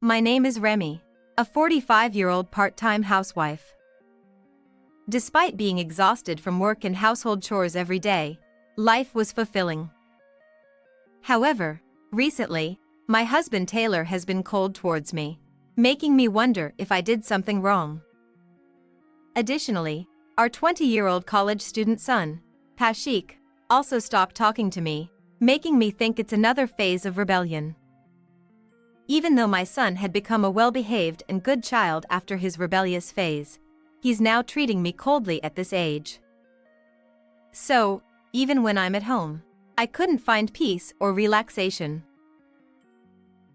My name is Remy, a 45-year-old part-time housewife. Despite being exhausted from work and household chores every day, life was fulfilling. However, recently, my husband Taylor has been cold towards me, making me wonder if I did something wrong. Additionally, our 20-year-old college student son, Pashik, also stopped talking to me, making me think it's another phase of rebellion. Even though my son had become a well-behaved and good child after his rebellious phase, he's now treating me coldly at this age. So, even when I'm at home, I couldn't find peace or relaxation.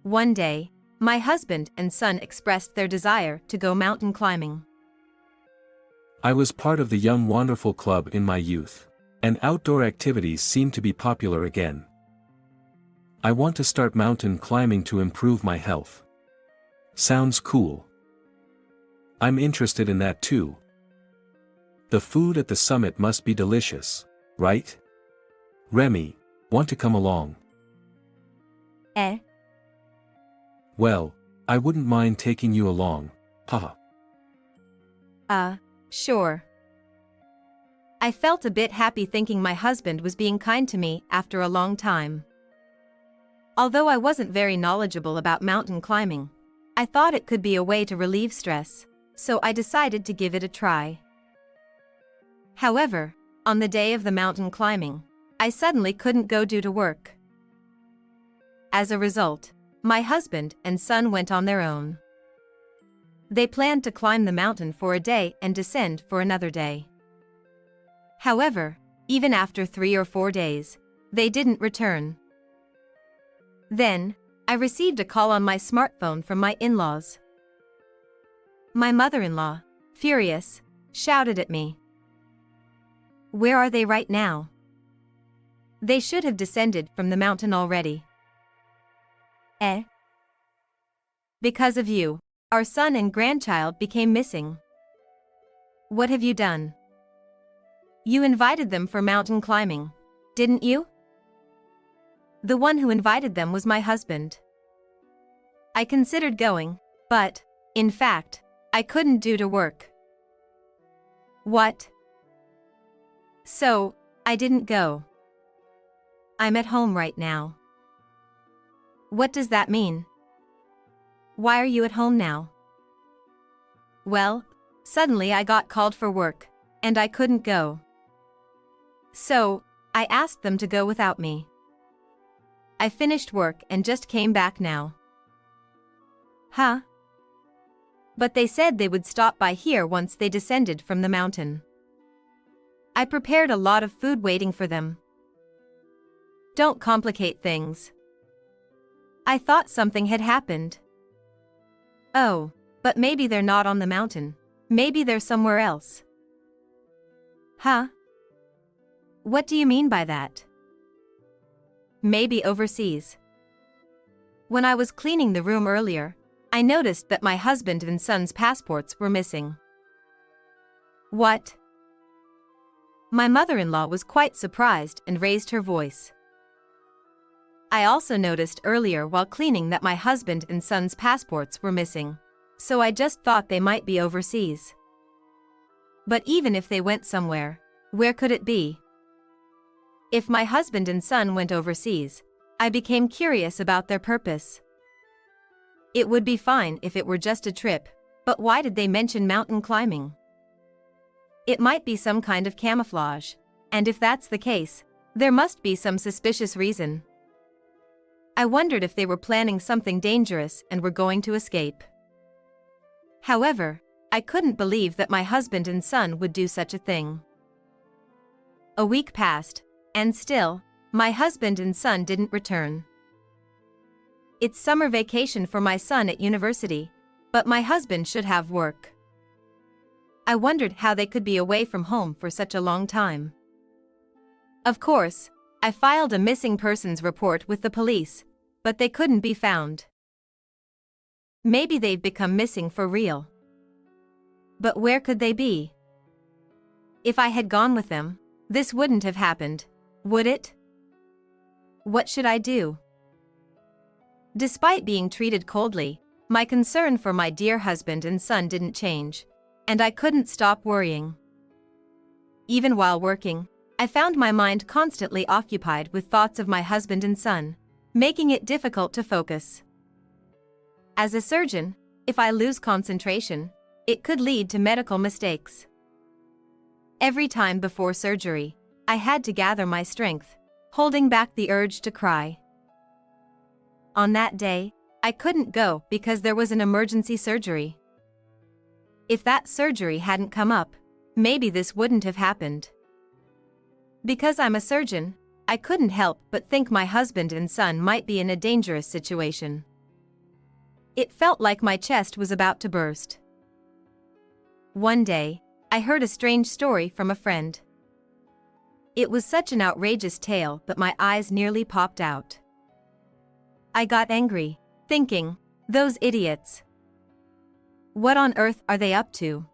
One day, my husband and son expressed their desire to go mountain climbing. I was part of the Young Wonderful Club in my youth, and outdoor activities seem to be popular again. I want to start mountain climbing to improve my health. Sounds cool. I'm interested in that too. The food at the summit must be delicious, right? Remy, want to come along? Well, I wouldn't mind taking you along, haha. Sure. I felt a bit happy thinking my husband was being kind to me after a long time. Although I wasn't very knowledgeable about mountain climbing, I thought it could be a way to relieve stress, so I decided to give it a try. However, on the day of the mountain climbing, I suddenly couldn't go due to work. As a result, my husband and son went on their own. They planned to climb the mountain for a day and descend for another day. However, even after 3 or 4 days, they didn't return. Then, I received a call on my smartphone from my in-laws. My mother-in-law, furious, shouted at me. "Where are they right now? They should have descended from the mountain already." Because of you, our son and grandchild became missing. What have you done? You invited them for mountain climbing, didn't you? The one who invited them was my husband. I considered going, but, in fact, I couldn't due to work. What? So, I didn't go. I'm at home right now. What does that mean? Why are you at home now? Well, suddenly I got called for work, and I couldn't go. So, I asked them to go without me. I finished work and just came back now. Huh? But they said they would stop by here once they descended from the mountain. I prepared a lot of food waiting for them. Don't complicate things. I thought something had happened. Oh, but maybe they're not on the mountain. Maybe they're somewhere else. Huh? What do you mean by that? Maybe overseas. When I was cleaning the room earlier, I noticed that my husband and son's passports were missing. What? My mother-in-law was quite surprised and raised her voice. I also noticed earlier while cleaning that my husband and son's passports were missing, so I just thought they might be overseas. But even if they went somewhere, where could it be? If my husband and son went overseas, I became curious about their purpose. It would be fine if it were just a trip, but why did they mention mountain climbing? It might be some kind of camouflage, and if that's the case, there must be some suspicious reason. I wondered if they were planning something dangerous and were going to escape. However, I couldn't believe that my husband and son would do such a thing. A week passed, and still, my husband and son didn't return. It's summer vacation for my son at university, but my husband should have work. I wondered how they could be away from home for such a long time. Of course, I filed a missing persons report with the police, but they couldn't be found. Maybe they've become missing for real. But where could they be? If I had gone with them, this wouldn't have happened, would it? What should I do? Despite being treated coldly, My concern for my dear husband and son didn't change, and I couldn't stop worrying. Even while working, I found my mind constantly occupied with thoughts of my husband and son, making it difficult to focus. As a surgeon, if I lose concentration, it could lead to medical mistakes. Every time before surgery, I had to gather my strength, holding back the urge to cry. On that day, I couldn't go because there was an emergency surgery. If that surgery hadn't come up, maybe this wouldn't have happened. Because I'm a surgeon, I couldn't help but think my husband and son might be in a dangerous situation. It felt like my chest was about to burst. One day, I heard a strange story from a friend. It was such an outrageous tale that my eyes nearly popped out. I got angry, thinking, those idiots. What on earth are they up to?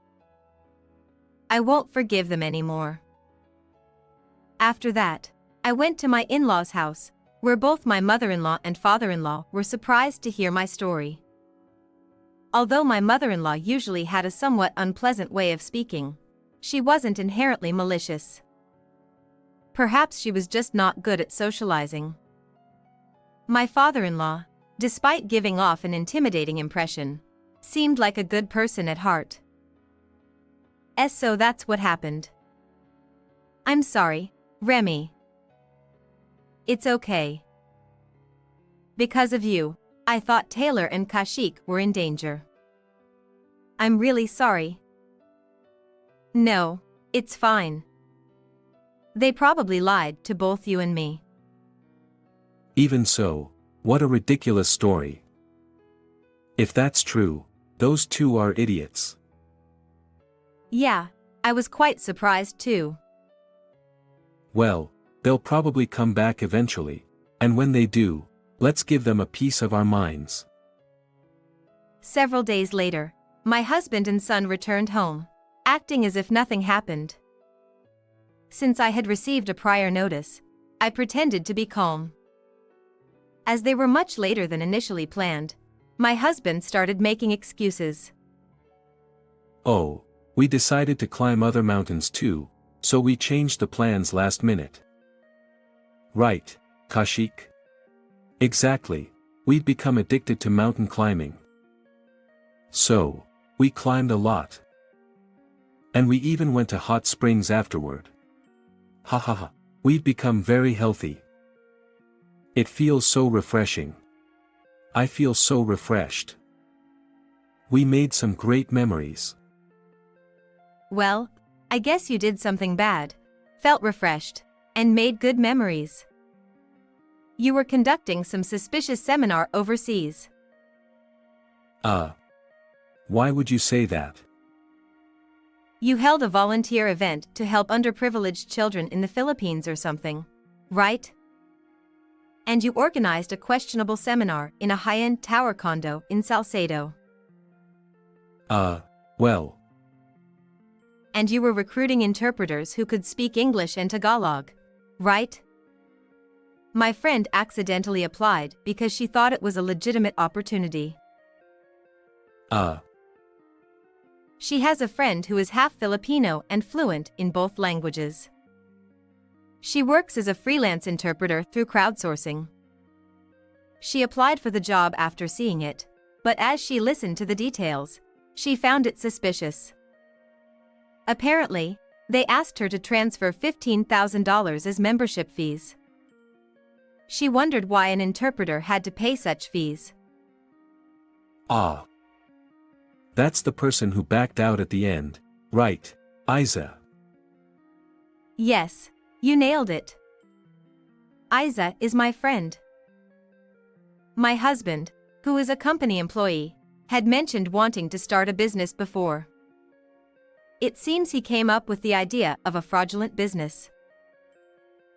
I won't forgive them anymore. After that, I went to my in-laws' house, where both my mother-in-law and father-in-law were surprised to hear my story. Although my mother-in-law usually had a somewhat unpleasant way of speaking, she wasn't inherently malicious. Perhaps she was just not good at socializing. My father-in-law, despite giving off an intimidating impression, seemed like a good person at heart. So that's what happened. I'm sorry, Remy. It's okay. Because of you, I thought Taylor and Kashik were in danger. I'm really sorry. No, it's fine. They probably lied to both you and me. Even so, what a ridiculous story. If that's true, those two are idiots. Yeah, I was quite surprised too. Well, they'll probably come back eventually, and when they do, let's give them a piece of our minds. Several days later, my husband and son returned home, acting as if nothing happened. Since I had received a prior notice, I pretended to be calm. As they were much later than initially planned, my husband started making excuses. Oh, we decided to climb other mountains too, so we changed the plans last minute. Right, Kashik? Exactly, we'd become addicted to mountain climbing. So, we climbed a lot. And we even went to hot springs afterward. Ha ha ha, we'd become very healthy. It feels so refreshing. I feel so refreshed. We made some great memories. Well, I guess you did something bad, felt refreshed, and made good memories. You were conducting some suspicious seminar overseas. Why would you say that? You held a volunteer event to help underprivileged children in the Philippines or something, right? And you organized a questionable seminar in a high-end tower condo in Salcedo. Well. And you were recruiting interpreters who could speak English and Tagalog, right? My friend accidentally applied because she thought it was a legitimate opportunity. She has a friend who is half Filipino and fluent in both languages. She works as a freelance interpreter through crowdsourcing. She applied for the job after seeing it, but as she listened to the details, she found it suspicious. Apparently, they asked her to transfer $15,000 as membership fees. She wondered why an interpreter had to pay such fees. That's the person who backed out at the end, right, Isa? Yes, you nailed it. Isa is my friend. My husband, who is a company employee, had mentioned wanting to start a business before. It seems he came up with the idea of a fraudulent business.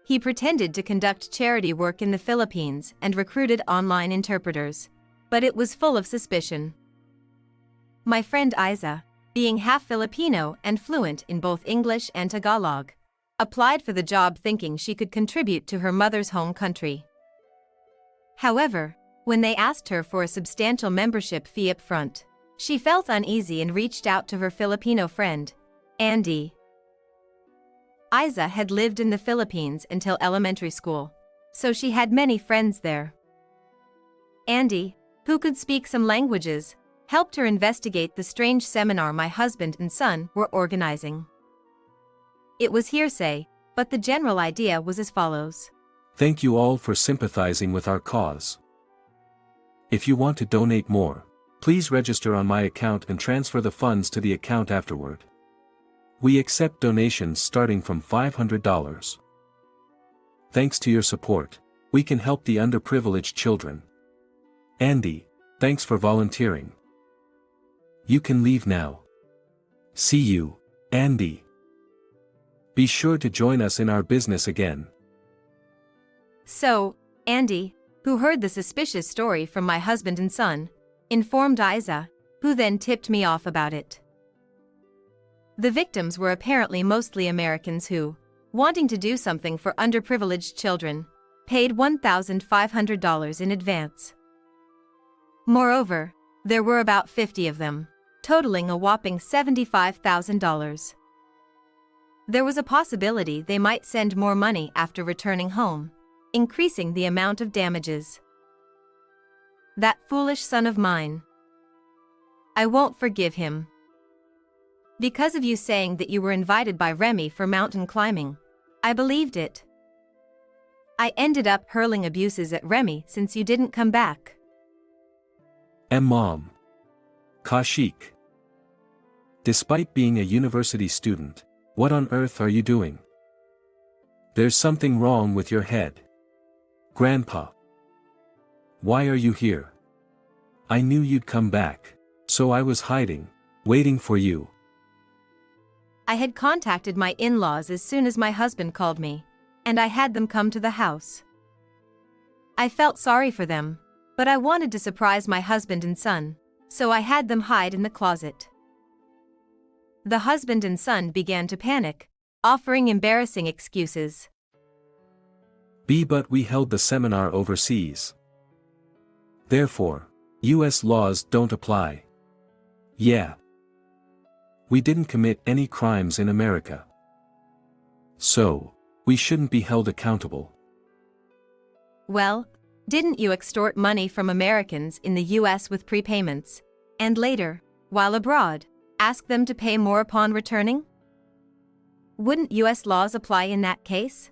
He pretended to conduct charity work in the Philippines and recruited online interpreters, but it was full of suspicion. My friend Isa, being half Filipino and fluent in both English and Tagalog, applied for the job thinking she could contribute to her mother's home country. However, When they asked her for a substantial membership fee up front, she felt uneasy and reached out to her Filipino friend, Andy. Isa had lived in the Philippines until elementary school, so she had many friends there. Andy, who could speak some languages, helped her investigate the strange seminar my husband and son were organizing. It was hearsay, but the general idea was as follows. Thank you all for sympathizing with our cause. If you want to donate more, please register on my account and transfer the funds to the account afterward. We accept donations starting from $500. Thanks to your support, we can help the underprivileged children. Andy, thanks for volunteering. You can leave now. See you, Andy. Be sure to join us in our business again. So, Andy, who heard the suspicious story from my husband and son, informed Isa, who then tipped me off about it. The victims were apparently mostly Americans who, wanting to do something for underprivileged children, paid $1,500 in advance. Moreover, there were about 50 of them, totaling a whopping $75,000. There was a possibility they might send more money after returning home, increasing the amount of damages. That foolish son of mine. I won't forgive him. Because of you saying that you were invited by Remy for mountain climbing, I believed it. I ended up hurling abuses at Remy since you didn't come back. Mom. Kaushik. Despite being a university student, what on earth are you doing? There's something wrong with your head. Grandpa. Why are you here? I knew you'd come back, so I was hiding, waiting for you. I had contacted my in-laws as soon as my husband called me, and I had them come to the house. I felt sorry for them, but I wanted to surprise my husband and son, so I had them hide in the closet. The husband and son began to panic, offering embarrassing excuses. But we held the seminar overseas. Therefore, US laws don't apply. Yeah. We didn't commit any crimes in America. So, we shouldn't be held accountable. Well, didn't you extort money from Americans in the US with prepayments, and later, while abroad, ask them to pay more upon returning? Wouldn't US laws apply in that case?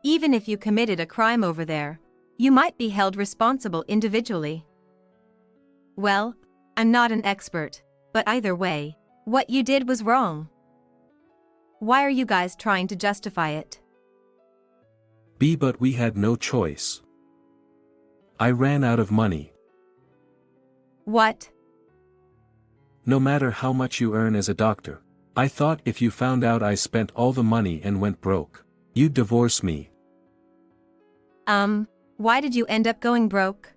Even if you committed a crime over there, you might be held responsible individually. Well, I'm not an expert, but either way, what you did was wrong. Why are you guys trying to justify it? But we had no choice. I ran out of money. What? No matter how much you earn as a doctor, I thought if you found out I spent all the money and went broke, you'd divorce me. Why did you end up going broke?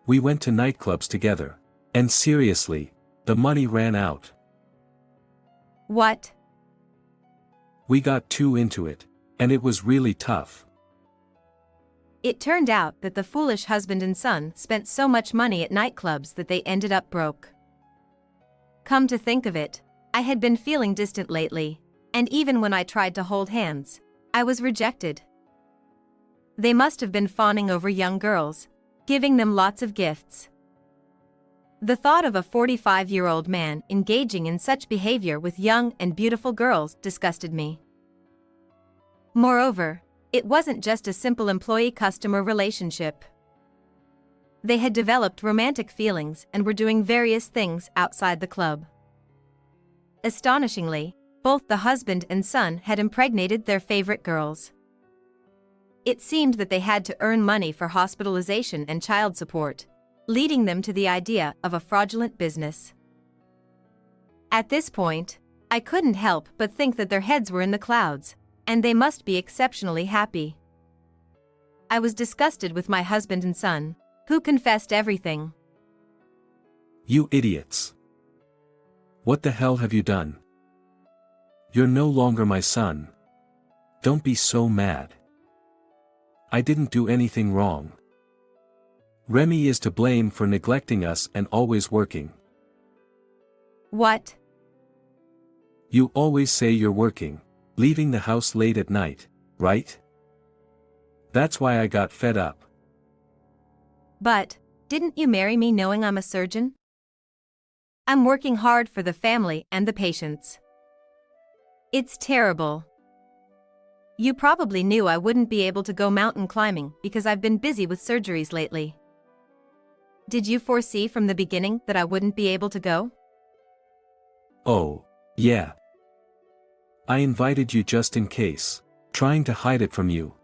We went to nightclubs together, and seriously, the money ran out. What? We got too into it, and it was really tough. It turned out that the foolish husband and son spent so much money at nightclubs that they ended up broke. Come to think of it, I had been feeling distant lately, and even when I tried to hold hands, I was rejected. They must have been fawning over young girls, giving them lots of gifts. The thought of a 45-year-old man engaging in such behavior with young and beautiful girls disgusted me. Moreover, it wasn't just a simple employee-customer relationship. They had developed romantic feelings and were doing various things outside the club. Astonishingly, both the husband and son had impregnated their favorite girls. It seemed that they had to earn money for hospitalization and child support, leading them to the idea of a fraudulent business. At this point, I couldn't help but think that their heads were in the clouds, and they must be exceptionally happy. I was disgusted with my husband and son, who confessed everything. You idiots. What the hell have you done? You're no longer my son. Don't be so mad. I didn't do anything wrong. Remy is to blame for neglecting us and always working. What? You always say you're working, leaving the house late at night, right? That's why I got fed up. But, didn't you marry me knowing I'm a surgeon? I'm working hard for the family and the patients. It's terrible. You probably knew I wouldn't be able to go mountain climbing because I've been busy with surgeries lately. Did you foresee from the beginning that I wouldn't be able to go? Oh, yeah. I invited you just in case, trying to hide it from you.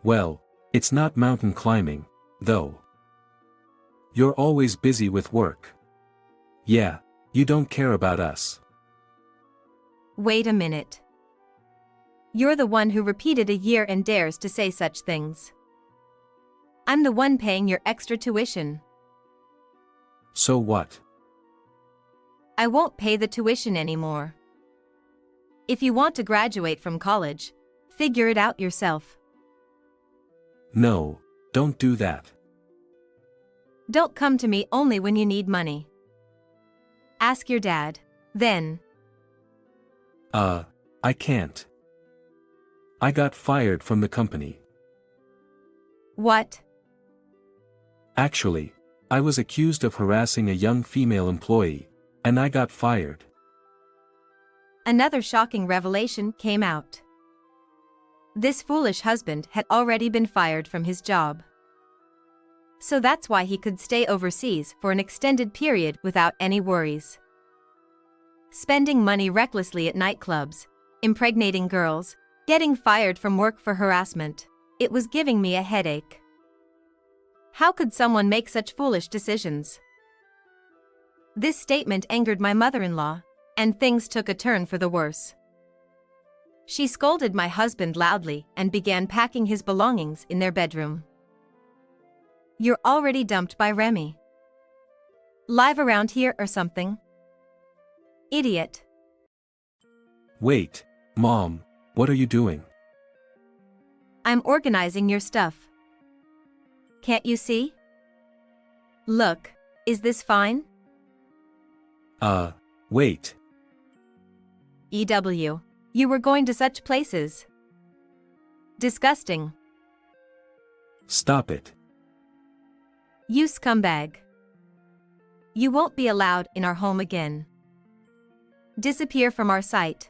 Well, it's not mountain climbing, though. You're always busy with work. Yeah, you don't care about us. Wait a minute. You're the one who repeated a year and dares to say such things. I'm the one paying your extra tuition. So what? I won't pay the tuition anymore. If you want to graduate from college, figure it out yourself. No, don't do that. Don't come to me only when you need money. Ask your dad, then. I can't. I got fired from the company. What? Actually, I was accused of harassing a young female employee, and I got fired. Another shocking revelation came out. This foolish husband had already been fired from his job. So that's why he could stay overseas for an extended period without any worries. Spending money recklessly at nightclubs, impregnating girls, getting fired from work for harassment. It was giving me a headache. How could someone make such foolish decisions? This statement angered my mother-in-law, and things took a turn for the worse. She scolded my husband loudly and began packing his belongings in their bedroom. You're already dumped by Remy. Live around here or something? Idiot. Wait, Mom, what are you doing? I'm organizing your stuff. Can't you see? Look, is this fine? Wait. EW, you were going to such places. Disgusting. Stop it. You scumbag. You won't be allowed in our home again. Disappear from our sight.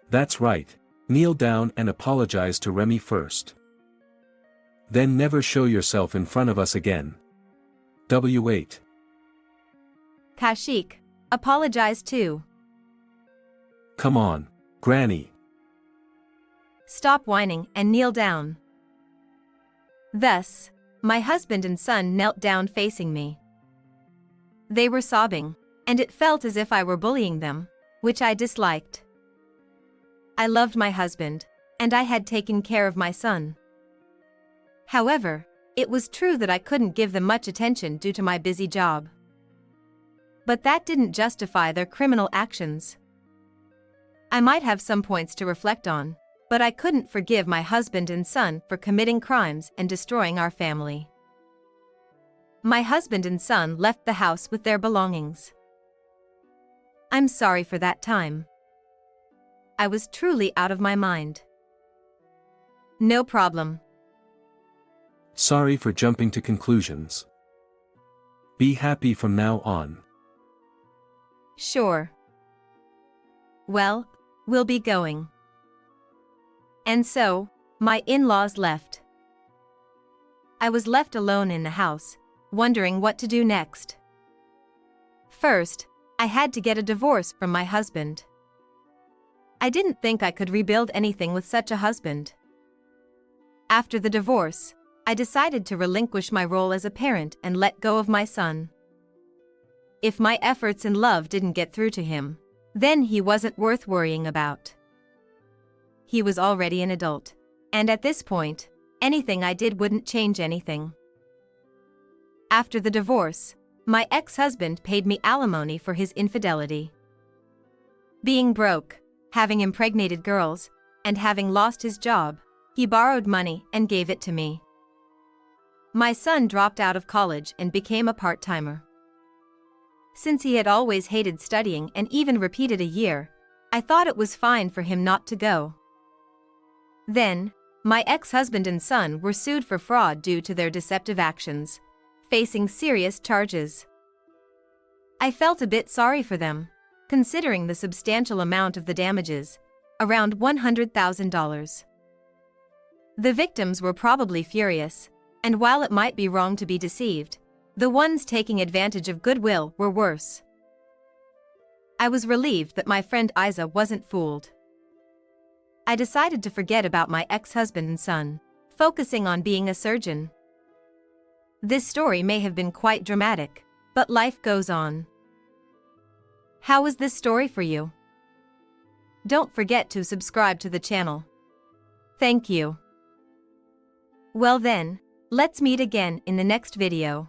That's right. Kneel down and apologize to Remy first. Then never show yourself in front of us again. W8. Kashik, apologize too. Come on, Granny. Stop whining and kneel down. Thus, my husband and son knelt down facing me. They were sobbing, and it felt as if I were bullying them, which I disliked. I loved my husband, and I had taken care of my son. However, it was true that I couldn't give them much attention due to my busy job. But that didn't justify their criminal actions. I might have some points to reflect on, but I couldn't forgive my husband and son for committing crimes and destroying our family. My husband and son left the house with their belongings. I'm sorry for that time. I was truly out of my mind. No problem. Sorry for jumping to conclusions. Be happy from now on. Sure. Well, we'll be going. And so, my in-laws left. I was left alone in the house, wondering what to do next. First, I had to get a divorce from my husband. I didn't think I could rebuild anything with such a husband. After the divorce, I decided to relinquish my role as a parent and let go of my son. If my efforts and love didn't get through to him, then he wasn't worth worrying about. He was already an adult, and at this point, anything I did wouldn't change anything. After the divorce, my ex-husband paid me alimony for his infidelity. Being broke, having impregnated girls, and having lost his job, he borrowed money and gave it to me. My son dropped out of college and became a part-timer. Since he had always hated studying and even repeated a year, I thought it was fine for him not to go. Then, my ex-husband and son were sued for fraud due to their deceptive actions, facing serious charges. I felt a bit sorry for them, considering the substantial amount of the damages, around $100,000. The victims were probably furious, and while it might be wrong to be deceived, the ones taking advantage of goodwill were worse. I was relieved that my friend Isa wasn't fooled. I decided to forget about my ex-husband and son, focusing on being a surgeon. This story may have been quite dramatic, but life goes on. How was this story for you? Don't forget to subscribe to the channel. Thank you. Well then, let's meet again in the next video.